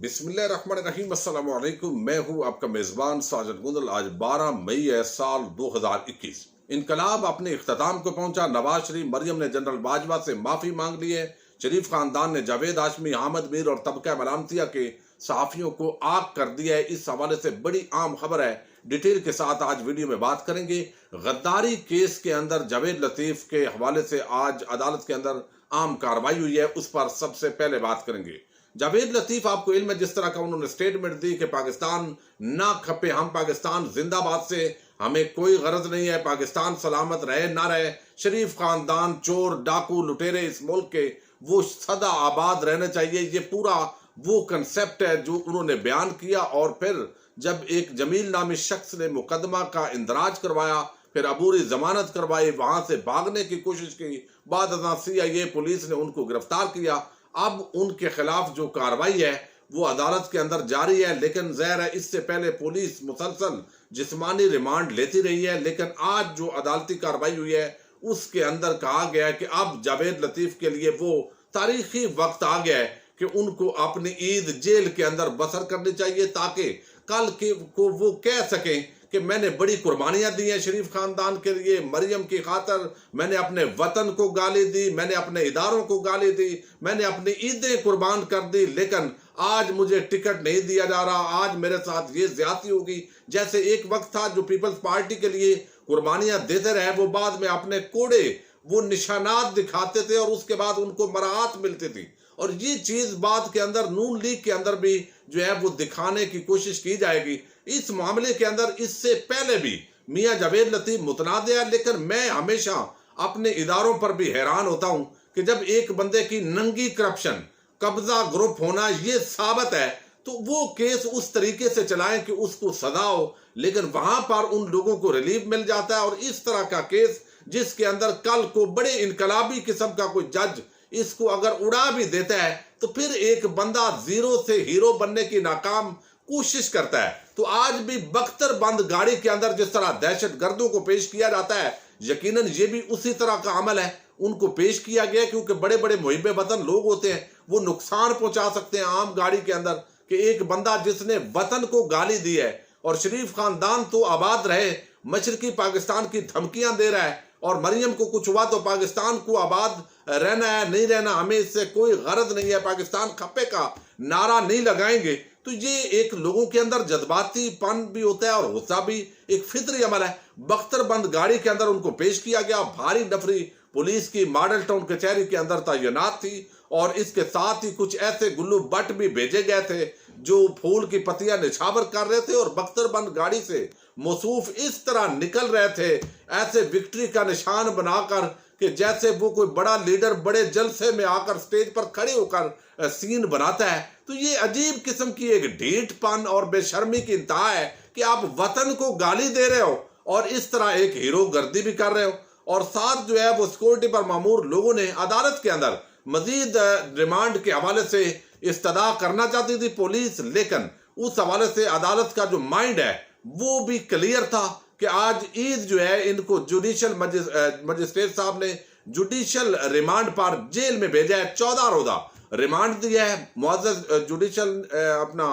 बिस्मिल्लाहिर्रहमानिर्रहीम, अस्सलाम वालेकुम। मैं हूँ आपका मेज़बान साजिद गुंदल। आज 12 मई है साल 2021। इनकलाब अपने इख्तिताम को पहुंचा। नवाज शरीफ, मरियम ने जनरल बाजवा से माफी मांग ली है। शरीफ खानदान ने जावेद हाशमी, अहमद मीर और तबका मलामतिया के सहाफ़ियों को आग कर दिया है। इस हवाले से बड़ी आम खबर है, डिटेल के साथ आज वीडियो में बात करेंगे। गद्दारी केस के अंदर जावेद लतीफ के हवाले से आज अदालत के अंदर आम कार्रवाई हुई है, उस पर सबसे पहले बात करेंगे। जावेद लतीफ, आपको इल्म है जिस तरह का उन्होंने स्टेटमेंट दी कि पाकिस्तान ना खपे, हम पाकिस्तान जिंदाबाद से हमें कोई गरज नहीं है, पाकिस्तान सलामत रहे ना रहे, शरीफ खानदान, चोर डाकू लुटेरे इस मुल्क के वो सदा आबाद रहने चाहिए। ये पूरा वो कंसेप्ट है जो उन्होंने बयान किया। और फिर जब एक जमील नामी शख्स ने मुकदमा का इंदराज करवाया, फिर अबूरी जमानत करवाई, वहां से भागने की कोशिश की, बाद CIA पुलिस ने उनको गिरफ्तार किया। अब उनके खिलाफ जो कार्रवाई है वो अदालत के अंदर जारी है। लेकिन ज़ाहिर है इससे पहले पुलिस मुसलसल जिस्मानी रिमांड लेती रही है। लेकिन आज जो अदालती कार्रवाई हुई है उसके अंदर कहा गया है कि अब जावेद लतीफ के लिए वो तारीखी वक्त आ गया है कि उनको अपनी ईद जेल के अंदर बसर करनी चाहिए, ताकि कल के को वो कह सकें कि मैंने बड़ी कुर्बानियां दी हैं शरीफ खानदान के लिए, मरियम की खातर मैंने अपने वतन को गाली दी, मैंने अपने इदारों को गाली दी, मैंने अपनी ईदें कुर्बान कर दी, लेकिन आज मुझे टिकट नहीं दिया जा रहा, आज मेरे साथ ये ज्यादती होगी। जैसे एक वक्त था जो पीपल्स पार्टी के लिए कुर्बानियां देते रहे, वो बाद में अपने कोड़े वो निशानात दिखाते थे और उसके बाद उनको मराहत मिलती थी। और ये चीज बाद के अंदर नून लीग के अंदर भी जो है वो दिखाने की कोशिश की जाएगी। इस मामले के अंदर इससे पहले भी मियां जावेद लतीफ मुतनाज़ है, लेकिन मैं हमेशा अपने इदारों पर भी हैरान होता हूं कि जब एक बंदे की नंगी करप्शन, कब्जा ग्रुप होना ये साबित है, तो वो केस उस तरीके से चलाएं कि उसको सजा हो। लेकिन वहां पर उन लोगों को रिलीफ मिल जाता है। और इस तरह का केस जिसके अंदर कल को बड़े इनकलाबी किस्म का कोई जज इसको अगर उड़ा भी देता है, तो फिर एक बंदा जीरो से हीरो बनने की नाकाम कोशिश करता है। तो आज भी बख्तरबंद गाड़ी के अंदर जिस तरह दहशत गर्दों को पेश किया जाता है, यकीनन ये भी उसी तरह का अमल है, उनको पेश किया गया। क्योंकि बड़े बड़े मुहिब्बे वतन लोग होते हैं, वो नुकसान पहुंचा सकते हैं आम गाड़ी के अंदर। कि एक बंदा जिसने वतन को गाली दी है और शरीफ खानदान तो आबाद रहे, मशरकी पाकिस्तान की धमकियां दे रहा है, और मरियम को कुछ हुआ तो पाकिस्तान को आबाद रहना है, नहीं रहना, हमें इससे कोई गरज नहीं है, पाकिस्तान खप्पे का नारा नहीं लगाएंगे। तो ये एक लोगों के अंदर जज्बातीपन भी होता है और गुस्सा भी एक फितरी अमल है। बख्तरबंद गाड़ी के अंदर उनको पेश किया गया। भारी नफरी पुलिस की मॉडल टाउन कचहरी के अंदर तैनात थी, और इसके साथ ही कुछ ऐसे गुल्लू बट भी भेजे गए थे जो फूल की पत्तियां निछावर कर रहे थे और बख्तरबंद गाड़ी से मौसूफ इस तरह निकल रहे थे, ऐसे विक्ट्री का निशान बनाकर कि जैसे वो कोई बड़ा लीडर बड़े जलसे में आकर स्टेज पर खड़े होकर सीन बनाता है। तो ये अजीब किस्म की एक ढीठपन और बेशर्मी की इंतहा है कि आप वतन को गाली दे रहे हो और इस तरह एक हीरो गर्दी भी कर रहे हो। और साथ जो है वो सिक्योरिटी पर मामूर लोगों ने अदालत के अंदर मजीद रिमांड के हवाले से इस्तदा करना चाहती थी पुलिस, लेकिन उस हवाले से अदालत का जो माइंड है वो भी क्लियर था कि आज ईद जो है इनको जुडिशियल मजिस्ट्रेट साहब ने जुडिशियल रिमांड पर जेल में भेजा है। 14 रोजा रिमांड दिया है मुअज़्ज़ज़ जुडिशियल अपना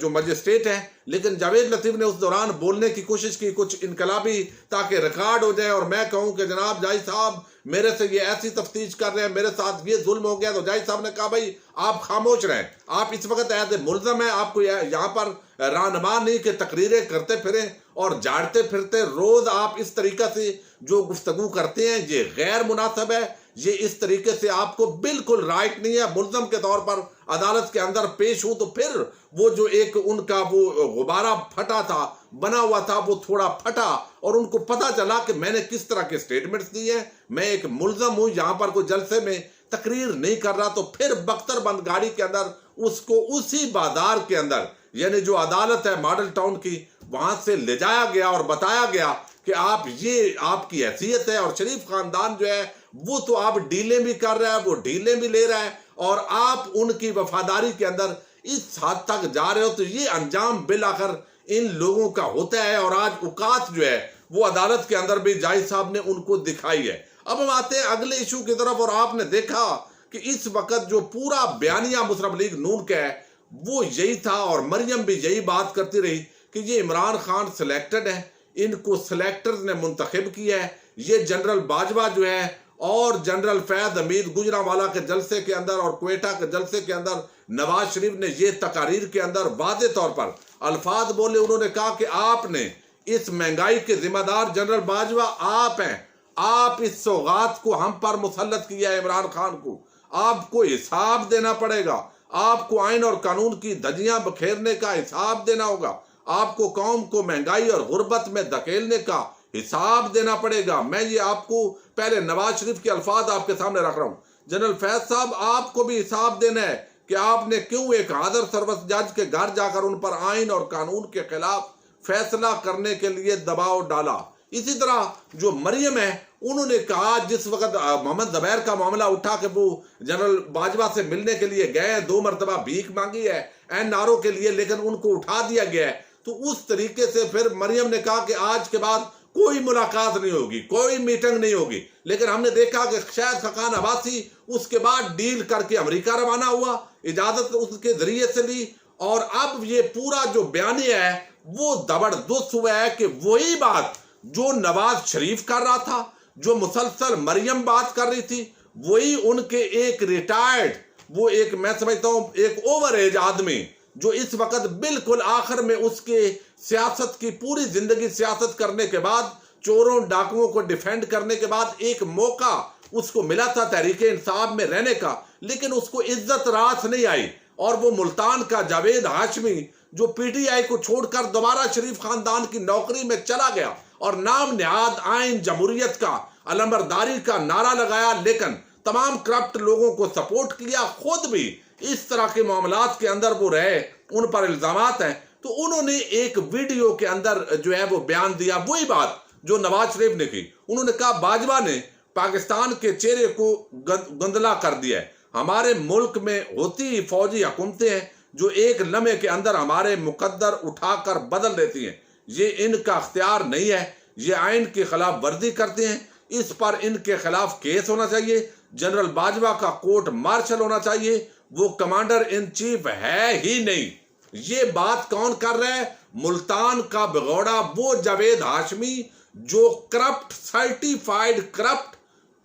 जो मजिस्ट्रेट है। लेकिन जावेद लतीफ ने उस दौरान बोलने की कोशिश की कुछ इनकलाबी, ताकि रिकॉर्ड हो जाए और मैं कहूं कि जनाब जज साहब मेरे से ये ऐसी तफ्तीश कर रहे हैं, मेरे साथ ये जुल्म हो गया। तो जज साहब ने कहा भाई आप खामोश रहें, आप इस वक्त ऐसे मुल्ज़म हैं, आपको यहाँ पर रहनुमा नहीं कि तकरीरें करते फिरें और झाड़ते फिरते रोज आप इस तरीके से जो गुफ्तगू करते हैं ये गैर मुनासिब है, ये इस तरीके से आपको बिल्कुल राइट नहीं है। मुल्ज़म के तौर पर अदालत के अंदर पेश हूं तो फिर वो जो एक उनका वो गुब्बारा फटा था, बना हुआ था, वो थोड़ा फटा और उनको पता चला कि मैंने किस तरह के स्टेटमेंट्स दिए हैं, मैं एक मुल्ज़म हूं, यहाँ पर कोई जलसे में तकरीर नहीं कर रहा। तो फिर बख्तरबंद गाड़ी के अंदर उसको उसी बाजार के अंदर, यानी जो अदालत है मॉडल टाउन की, वहां से ले जाया गया और बताया गया कि आप ये आपकी हैसियत है। और शरीफ खानदान जो है वो तो आप डीलें भी कर रहा है, वो डीलें भी ले रहा है और आप उनकी वफादारी के अंदर इस हद तक जा रहे हो। तो ये अंजाम बिल आखिर इन लोगों का होता है। और आज औकात जो है वो अदालत के अंदर भी जज साहब ने उनको दिखाई है। अब हम आते हैं अगले इशू की तरफ, और आपने देखा कि इस वक्त जो पूरा बयानिया मुस्लिम लीग नून का है वो यही था, और मरियम भी यही बात करती रही कि ये इमरान खान सिलेक्टेड है, इनको सिलेक्टर्स ने मुंतखब किया है। ये जनरल बाजवा जो है और जनरल फैज हमीद गुजरांवाला के जलसे के अंदर और क्वेटा के जलसे के अंदर नवाज शरीफ ने ये तकारीर के अंदर वादे तौर पर अल्फाज बोले। उन्होंने कहा कि आपने इस महंगाई के जिम्मेदार जनरल बाजवा आप हैं, आप इस सौगात को हम पर मुसल्लत किया है इमरान खान को, आपको हिसाब देना पड़ेगा, आपको आइन और कानून की धज्जियां बखेरने का हिसाब देना होगा, आपको कौम को महंगाई और गुर्बत में धकेलने का हिसाब देना पड़ेगा। मैं ये आपको पहले नवाज शरीफ के अल्फाज आपके सामने रख रहा हूँ। जनरल फैज साहब, आपको भी हिसाब देना है कि आपने क्यों एक हाजिर सर्वस जज के घर जाकर उन पर आइन और कानून के खिलाफ फैसला करने के लिए दबाव डाला। इसी तरह जो मरियम है, उन्होंने कहा जिस वक्त मोहम्मद ज़ुबैर का मामला उठा कि वो जनरल बाजवा से मिलने के लिए गए, 2 मरतबा भीख मांगी है NRO के लिए, लेकिन उनको उठा दिया गया है। तो उस तरीके से फिर मरियम ने कहा कि आज के बाद कोई मुलाकात नहीं होगी, कोई मीटिंग नहीं होगी। लेकिन हमने देखा कि शायद खकान अब्बासी उसके बाद डील करके अमेरिका रवाना हुआ, इजाजत उसके जरिए से ली, और अब ये पूरा जो बयानिया है वो जबरदस्त हुआ है कि वही बात जो नवाज शरीफ कर रहा था, जो मुसलसल मरियम बात कर रही थी, वही उनके एक रिटायर्ड, वो एक मैं समझता हूं एक ओवर एज आदमी जो इस वक्त बिल्कुल आखिर में उसके सियासत की पूरी जिंदगी सियासत करने के बाद, चोरों डाकुओं को डिफेंड करने के बाद एक मौका उसको मिला था तहरीक इंसाफ में रहने का, लेकिन उसको इज्जत रास नहीं आई, और वो मुल्तान का जावेद हाशमी जो PTI को छोड़कर दोबारा शरीफ खानदान की नौकरी में चला गया और नाम निहाद आइन जमहूरियत का अलमबरदारी का नारा लगाया, लेकिन तमाम करप्ट लोगों को सपोर्ट किया, खुद भी इस तरह के मामलात के अंदर वो रहे, उन पर इल्जामात हैं। तो उन्होंने एक वीडियो के अंदर जो है वो बयान दिया, वही बात जो नवाज शरीफ ने की। उन्होंने कहा बाजवा ने पाकिस्तान के चेहरे को गंदला कर दिया है। हमारे मुल्क में होती फौजी हुकूमतें हैं जो एक लम्हे के अंदर हमारे मुकद्दर उठाकर बदल देती हैं। ये इनका अख्तियार नहीं है, ये आइन की खिलाफ वर्जी करते हैं, इस पर इनके खिलाफ केस होना चाहिए। जनरल बाजवा का कोर्ट मार्शल होना चाहिए, वो कमांडर इन चीफ है ही नहीं। ये बात कौन कर रहा है? मुल्तान का भगौड़ा, वो जावेद हाशमी जो करप्ट, सर्टिफाइड करप्ट,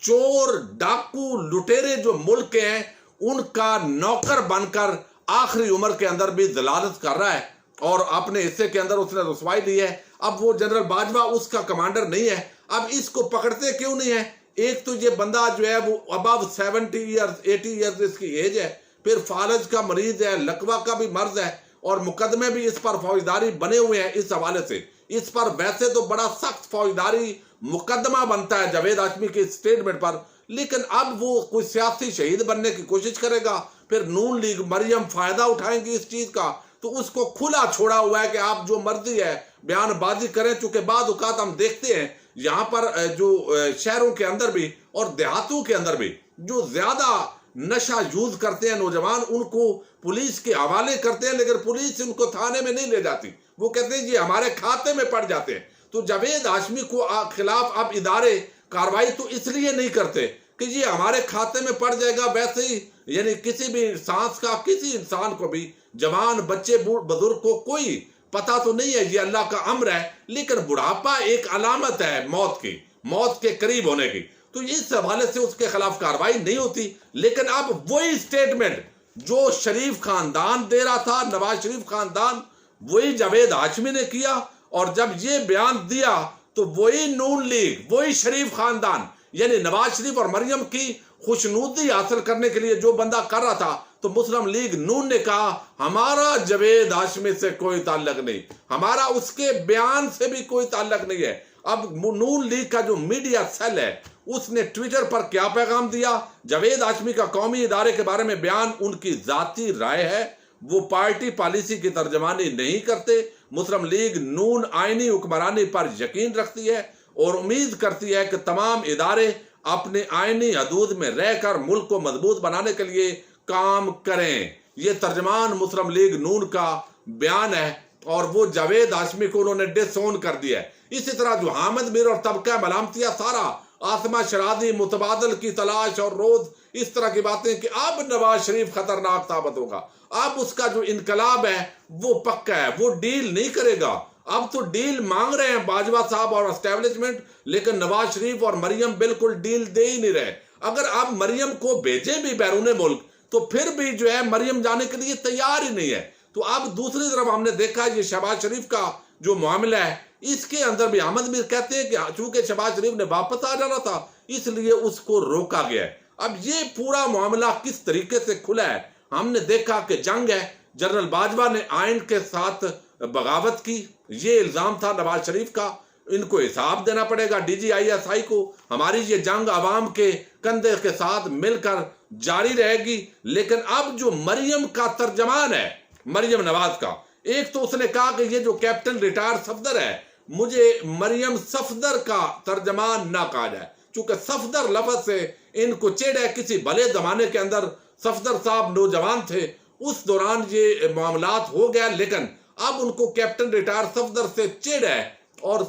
चोर, डाकू, लुटेरे जो मुल्क के हैं उनका नौकर बनकर आखिरी उम्र के अंदर भी दलालत कर रहा है, और अपने हिस्से के अंदर उसने रुसवाई ली है। अब वो जनरल बाजवा उसका कमांडर नहीं है, अब इसको पकड़ते क्यों नहीं है? एक तो ये बंदा जो है वो अबव 70 ईयर्स 80 ईयर्स इसकी एज है, फिर फालज का मरीज है, लकवा का भी मर्ज है, और मुकदमे भी इस पर फौजदारी बने हुए हैं। इस हवाले से इस पर वैसे तो बड़ा सख्त फौजदारी मुकदमा बनता है जावेद हाशमी के स्टेटमेंट पर, लेकिन अब वो कोई सियासी शहीद बनने की कोशिश करेगा, फिर नून लीग मरियम फायदा उठाएंगी इस चीज का। तो उसको खुला छोड़ा हुआ है कि आप जो मर्जी है बयानबाजी करें, चूंकि बाद औकात हम देखते हैं यहाँ पर जो शहरों के अंदर भी और देहातों के अंदर भी जो ज्यादा नशा यूज करते हैं नौजवान, उनको पुलिस के हवाले करते हैं, लेकिन पुलिस उनको थाने में नहीं ले जाती, वो कहते हैं ये हमारे खाते में पड़ जाते हैं। तो जावेद हाशमी को खिलाफ अब इदारे कार्रवाई तो इसलिए नहीं करते कि ये हमारे खाते में पड़ जाएगा, वैसे ही यानी किसी भी सांस का किसी इंसान को भी, जवान बच्चे बुजुर्ग को कोई पता तो नहीं है, ये अल्लाह का अम्र है, लेकिन बुढ़ापा एक अलामत है मौत की, मौत के करीब होने की। तो इस हवाले से उसके खिलाफ कार्रवाई नहीं होती। लेकिन अब वही स्टेटमेंट जो शरीफ खानदान दे रहा था, नवाज शरीफ खानदान, वही जावेद हाशमी ने किया, और जब ये बयान दिया तो वही नून लीग, वही शरीफ खानदान, यानी नवाज शरीफ और मरियम की खुशनुदी हासिल करने के लिए जो बंदा कर रहा था, तो मुस्लिम लीग नून ने कहा हमारा जावेद हाशमी से कोई ताल्लुक नहीं, हमारा उसके बयान से भी कोई ताल्लुक नहीं है। अब नून लीग का जो मीडिया सेल है उसने ट्विटर पर क्या पैगाम दिया? जावेद हाशमी का कौमी इदारे के बारे में बयान उनकी जाती राय है, वो पार्टी पॉलिसी की तर्जमानी नहीं करते। मुस्लिम लीग नून आईनी हुक्मरानी पर यकीन रखती है और उम्मीद करती है कि तमाम इदारे अपने आईनी हदूद में रहकर मुल्क को मजबूत बनाने के लिए काम करें। ये तर्जमान मुस्लिम लीग नून का बयान है, और वो जावेद हाशमी को उन्होंने डिसोन कर दिया है। इसी तरह जो हामिद मीर और तबका मलामतिया सारा आसमा शरादी, मुतबादल की तलाश और रोज इस तरह की बातें कि अब नवाज शरीफ खतरनाक साबित होगा, अब उसका जो इनकलाब है वो पक्का है, वो डील नहीं करेगा। अब तो डील मांग रहे हैं बाजवा साहब और एस्टेब्लिशमेंट, लेकिन नवाज शरीफ और मरियम बिल्कुल डील दे ही नहीं रहे। अगर आप मरियम को भेजे भी बैरून मुल्क तो फिर भी जो है मरियम जाने के लिए तैयार ही नहीं है। तो अब दूसरी तरफ हमने देखा ये शहबाज शरीफ का जो मामला है, इसके अंदर भी अहमद मीर कहते हैं कि चूंकि शहबाज शरीफ ने वापस आ जाना था इसलिए उसको रोका गया है। अब ये पूरा मामला किस तरीके से खुला है, हमने देखा कि जंग है, जनरल बाजवा ने आइन के साथ बगावत की, ये इल्जाम था नवाज शरीफ का, इनको हिसाब देना पड़ेगा DGISI को। हमारी ये जंग अवाम के कंधे के साथ मिलकर जारी रहेगी। लेकिन अब जो मरियम का तर्जमान है, मरियम नवाज का, एक तो उसने कहा कि ये जो कैप्टन रिटायर सफदर है, मुझे मरियम सफदर का तर्जमान ना कहा जाए, चूंकि सफदर लफ्ज से इनको चिढ़ है। किसी भले जमाने के अंदर सफदर साहब नौजवान थे, उस दौरान ये मामलात हो गया, लेकिन अब उनको कैप्टन रिटायर सफदर से चिढ़ है और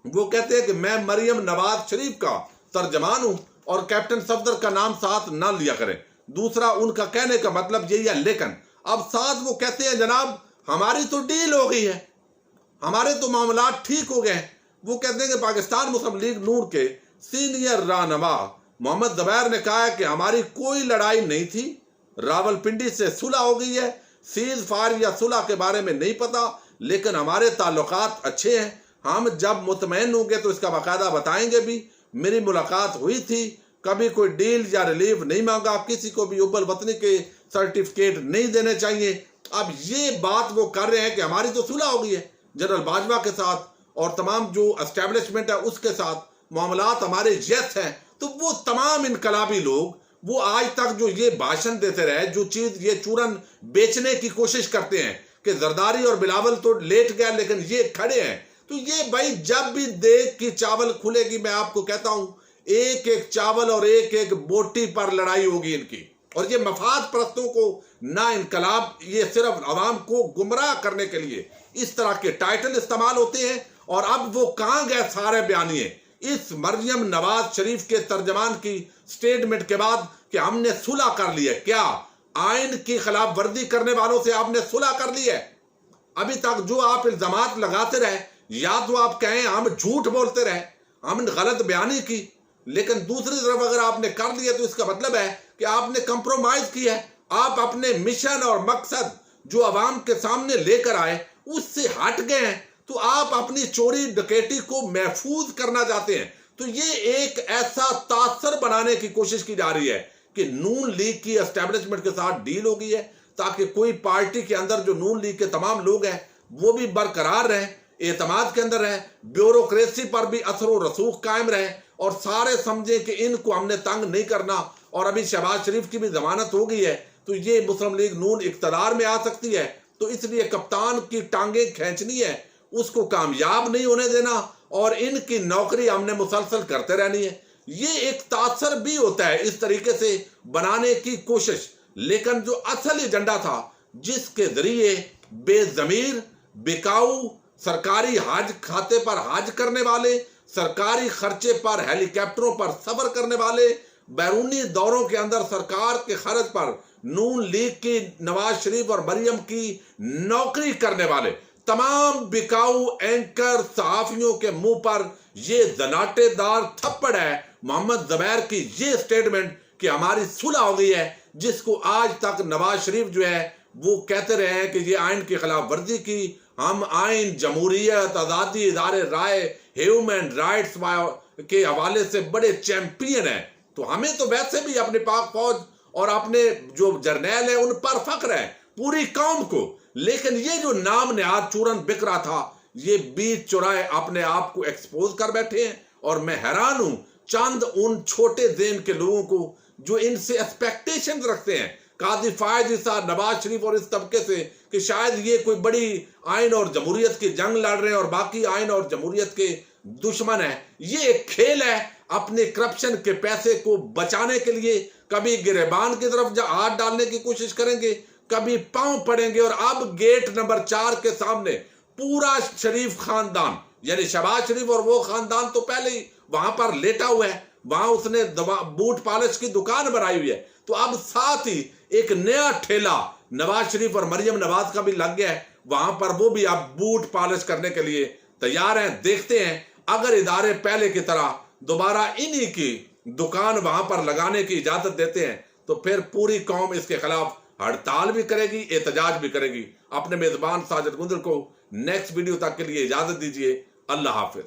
वो कहते हैं कि मैं मरियम नवाज शरीफ का तर्जमान हूं और कैप्टन सफदर का नाम साथ ना लिया करें। दूसरा उनका कहने का मतलब यही है, लेकिन अब साथ वो कहते हैं जनाब हमारी तो डील हो गई है, हमारे तो मामला ठीक हो गए। वो कहते हैं कि पाकिस्तान मुस्लिम लीग नून के सीनियर रहनुमा मोहम्मद ज़ुबैर ने कहा है कि हमारी कोई लड़ाई नहीं थी, रावलपिंडी से सुलह हो गई है, सीज फायर या सुलह के बारे में नहीं पता, लेकिन हमारे ताल्लुकात अच्छे हैं। हम जब मुतमईन होंगे तो इसका बाकायदा बताएंगे भी। मेरी मुलाकात हुई थी, कभी कोई डील या रिलीफ नहीं मांगा, किसी को भी उबल वतनी के सर्टिफिकेट नहीं देने चाहिए। अब ये बात वो कर रहे हैं कि हमारी तो सुलह हो गई है जनरल बाजवा के साथ और तमाम जो एस्टेब्लिशमेंट है उसके साथ, मामलात हमारे जैस हैं। तो वो तमाम इनकलाबी लोग वो आज तक जो ये भाषण देते रहे, जो चीज ये चूरन बेचने की कोशिश करते हैं कि जरदारी और बिलावल तो लेट गया लेकिन ये खड़े हैं, तो ये भाई जब भी देख की चावल खुलेगी, मैं आपको कहता हूं एक एक चावल और एक एक बोटी पर लड़ाई होगी इनकी। और ये मफाद परस्तों को ना इनकलाब, ये सिर्फ आवाम को गुमराह करने के लिए इस तरह के टाइटल इस्तेमाल होते हैं। और अब वो कहां गए सारे बयानिए इस मरियम नवाज शरीफ के तर्जमान की स्टेटमेंट के बाद कि हमने सुलह कर ली है। क्या आइन की खिलाफ वर्जी करने वालों से आपने सुलह कर ली है? अभी तक जो आप इल्जामात लगाते रहे, या तो आप कहें हम झूठ बोलते रहे, हमने गलत बयानी की, लेकिन दूसरी तरफ अगर आपने कर लिया तो इसका मतलब है कि आपने कंप्रोमाइज किया है। आप अपने मिशन और मकसद जो अवाम के सामने लेकर आए उससे हट गए हैं। तो आप अपनी चोरी डकैती को महफूज करना चाहते हैं। तो ये एक ऐसा तासर बनाने की कोशिश की जा रही है कि नून लीग की एस्टेब्लिशमेंट के साथ डील हो गई है ताकि कोई पार्टी के अंदर जो नून लीग के तमाम लोग हैं वो भी बरकरार रहे, एतमाद के अंदर रहे, ब्यूरोक्रेसी पर भी असर व रसूख कायम रहे और सारे समझे कि इनको हमने तंग नहीं करना। और अभी शहबाज शरीफ की भी जमानत हो गई है तो ये मुस्लिम लीग नून इक्तदार में आ सकती है। तो इसलिए कप्तान की टांगे खींचनी है, उसको कामयाब नहीं होने देना और इनकी नौकरी हमने मुसलसल करते रहनी है। ये एक तासर भी होता है इस तरीके से बनाने की कोशिश, लेकिन जो असल एजेंडा था जिसके जरिए बेजमीर, बिकाऊ, सरकारी हज खाते पर हज करने वाले, सरकारी खर्चे पर हेलीकॉप्टरों पर सफर करने वाले, बैरूनी दौरों के अंदर सरकार के खर्च पर नून लीग की नवाज शरीफ और मरियम की नौकरी करने वाले तमाम बिकाऊ एंकर सहाफियों के मुंह पर ये जनाटेदार थप्पड़ है मोहम्मद ज़ुबैर की ये स्टेटमेंट कि हमारी सुलह हो गई है, जिसको आज तक नवाज शरीफ जो है वो कहते रहे हैं कि ये आइन की खिलाफ वर्जी की। हम आइन, जमहूरियत, आज़ादी, इदारे राय, ह्यूमन राइट्स के हवाले से बड़े चैंपियन हैं। तो हमें तो वैसे भी अपने पाक फौज और अपने जो जर्नैल है उन पर फख्र है, पूरी कौम को। लेकिन ये जो नाम नेहाद चूरन बिक रहा था, ये बीच चुराए अपने आप को एक्सपोज कर बैठे हैं। और मैं हैरान हूं चंद उन छोटे जेन के लोगों को जो इनसे एक्सपेक्टेशन रखते हैं, काजी फायद ईसा, नवाज शरीफ और इस तबके से, कि शायद ये कोई बड़ी आइन और जमहूरियत की जंग लड़ रहे हैं और बाकी आइन और जमहूरियत के दुश्मन है। ये एक खेल है अपने करप्शन के पैसे को बचाने के लिए। कभी गिरेबान की तरफ हाथ डालने की कोशिश करेंगे, कभी पांव पड़ेंगे। और अब गेट नंबर 4 के सामने पूरा शरीफ खानदान यानी शहबाज शरीफ और वो खानदान तो पहले ही वहां पर लेटा हुआ है, वहां उसने बूट पॉलिश की दुकान बनाई हुई है, तो अब साथ ही एक नया ठेला नवाज शरीफ और मरियम नवाज का भी लग गया है, वहां पर वो भी अब बूट पॉलिश करने के लिए तैयार हैं। देखते हैं अगर इदारे पहले की तरह दोबारा इन्हीं की दुकान वहां पर लगाने की इजाजत देते हैं तो फिर पूरी कौम इसके खिलाफ हड़ताल भी करेगी, एहतजाज भी करेगी। अपने मेजबान साजिद गुंजर को नेक्स्ट वीडियो तक के लिए इजाजत दीजिए। अल्लाह हाफिज।